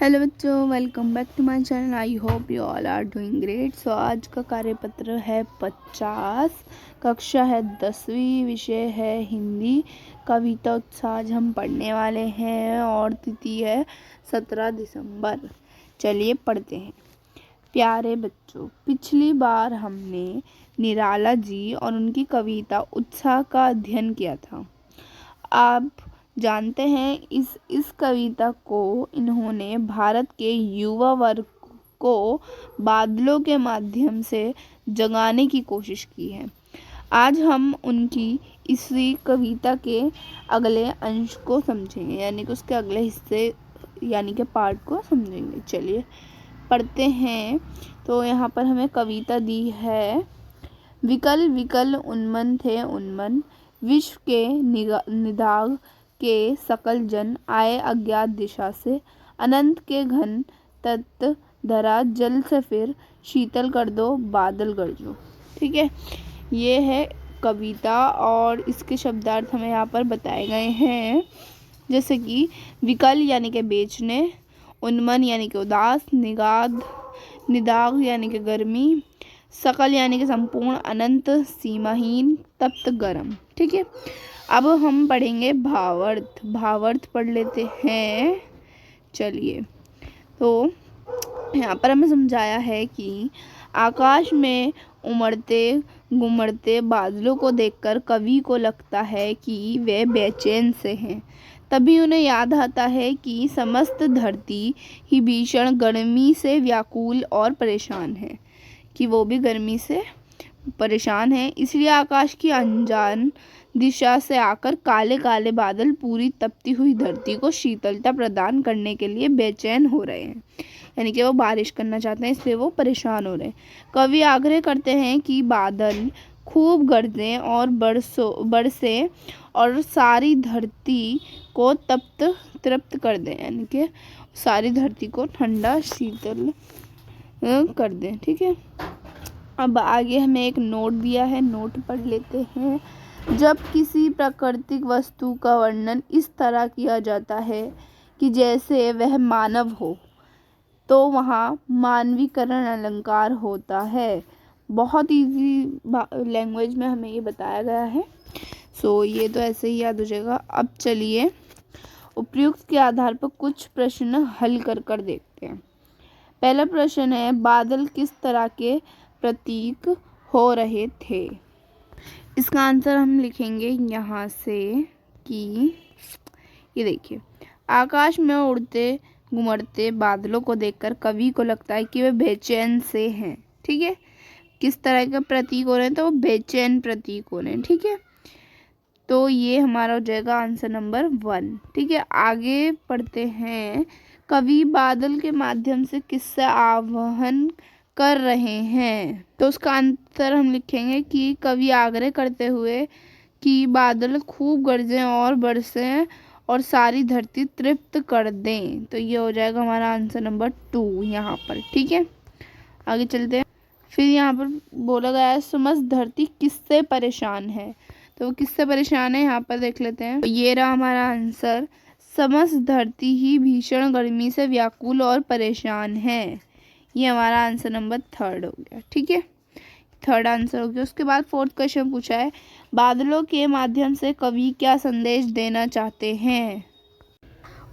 Hello बच्चों, welcome back to my channel. I hope you all are doing great. So आज का कार्यपत्र है 50, कक्षा है 10वीं, विषय है हिंदी। कविता उत्साह आज हम पढ़ने वाले हैं और तिथि है 17 दिसंबर। चलिए पढ़ते हैं। प्यारे बच्चों, पिछली बार हमने निराला जी और उनकी कविता उत्साह का अध्ययन किया था। आप जानते हैं इस कविता को इन्होंने भारत के युवा वर्ग को बादलों के माध्यम से जगाने की कोशिश की है। आज हम उनकी इसी कविता के अगले अंश को समझेंगे, यानी कि उसके अगले हिस्से यानी कि पार्ट को समझेंगे। चलिए पढ़ते हैं। तो यहाँ पर हमें कविता दी है। विकल विकल उन्मन थे उन्मन, विश्व के निदाग के सकल जन, आए अज्ञात दिशा से, अनंत के घन तत्व धरा, जल से फिर शीतल कर दो बादल गरजो। ठीक है, ये है कविता और इसके शब्दार्थ हमें यहाँ पर बताए गए हैं। जैसे कि विकल यानी कि बेचने, उन्मन यानी कि उदास, निदाग यानी कि गर्मी, सकल यानी कि संपूर्ण, अनंत सीमाहीन, तप्त गरम। ठीक है, अब हम पढ़ेंगे भावार्थ। भावार्थ पढ़ लेते हैं। चलिए, तो यहाँ पर हमें समझाया है कि आकाश में उमड़ते घुमड़ते बादलों को देखकर कवि को लगता है कि वे बेचैन से हैं। तभी उन्हें याद आता है कि समस्त धरती ही भीषण गर्मी से व्याकुल और परेशान है, कि वो भी गर्मी से परेशान है। इसलिए आकाश की अनजान दिशा से आकर काले काले बादल पूरी तपती हुई धरती को शीतलता प्रदान करने के लिए बेचैन हो रहे हैं, यानी कि वो बारिश करना चाहते हैं, इसलिए वो परेशान हो रहे हैं। कवि आग्रह करते हैं कि बादल खूब गरजें और बरसे और सारी धरती को तृप्त कर दें, यानी कि सारी धरती को ठंडा शीतल कर दें। ठीक है, अब आगे हमें एक नोट दिया है, नोट पढ़ लेते हैं। जब किसी प्राकृतिक वस्तु का वर्णन इस तरह किया जाता है कि जैसे वह मानव हो, तो वहाँ मानवीकरण अलंकार होता है। बहुत इजी लैंग्वेज में हमें ये बताया गया है। सो ये तो ऐसे ही याद हो जाएगा। अब चलिए उपयुक्त के आधार पर कुछ प्रश्न हल कर देखते हैं। पहला प्रश्न है, बादल किस तरह के प्रतीक हो रहे थे? इसका आंसर हम लिखेंगे यहाँ से कि ये देखिए, आकाश में उड़ते घुमड़ते बादलों को देखकर कवि को लगता है कि वे बेचैन से हैं। ठीक है, किस तरह के प्रतीक हो रहे हैं? तो वो बेचैन प्रतीक हो रहे हैं। ठीक है, तो ये हमारा हो जाएगा आंसर नंबर 1। ठीक है, आगे पढ़ते हैं। कवि बादल के माध्यम से किससे आह्वान कर रहे हैं? तो उसका आंसर हम लिखेंगे कि कवि आग्रह करते हुए कि बादल खूब गरजें और बरसें और सारी धरती तृप्त कर दें। तो ये हो जाएगा हमारा आंसर नंबर 2 यहाँ पर। ठीक है, आगे चलते हैं। फिर यहाँ पर बोला गया है समस्त धरती किससे परेशान है? तो वो किससे परेशान है यहाँ पर देख लेते हैं। तो ये रहा हमारा आंसर, समस्त धरती ही भीषण गर्मी से व्याकुल और परेशान है। ये हमारा आंसर नंबर 3 हो गया। ठीक है, 3rd आंसर हो गया। उसके बाद 4th क्वेश्चन पूछा है, बादलों के माध्यम से कवि क्या संदेश देना चाहते हैं?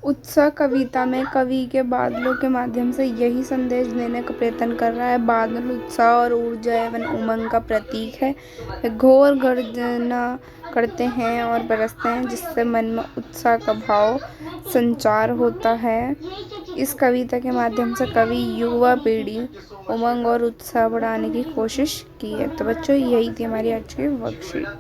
उत्साह कविता में कवि के बादलों के माध्यम से यही संदेश देने का प्रयत्न कर रहा है। बादल उत्साह और ऊर्जा एवं उमंग का प्रतीक है। वे घोर गर्जना करते हैं और बरसते हैं, जिससे मन में उत्साह का भाव संचार होता है। इस कविता के माध्यम से कवि युवा पीढ़ी उमंग और उत्साह बढ़ाने की कोशिश की है। तो बच्चों, यही थी हमारी आज की वर्कशीट।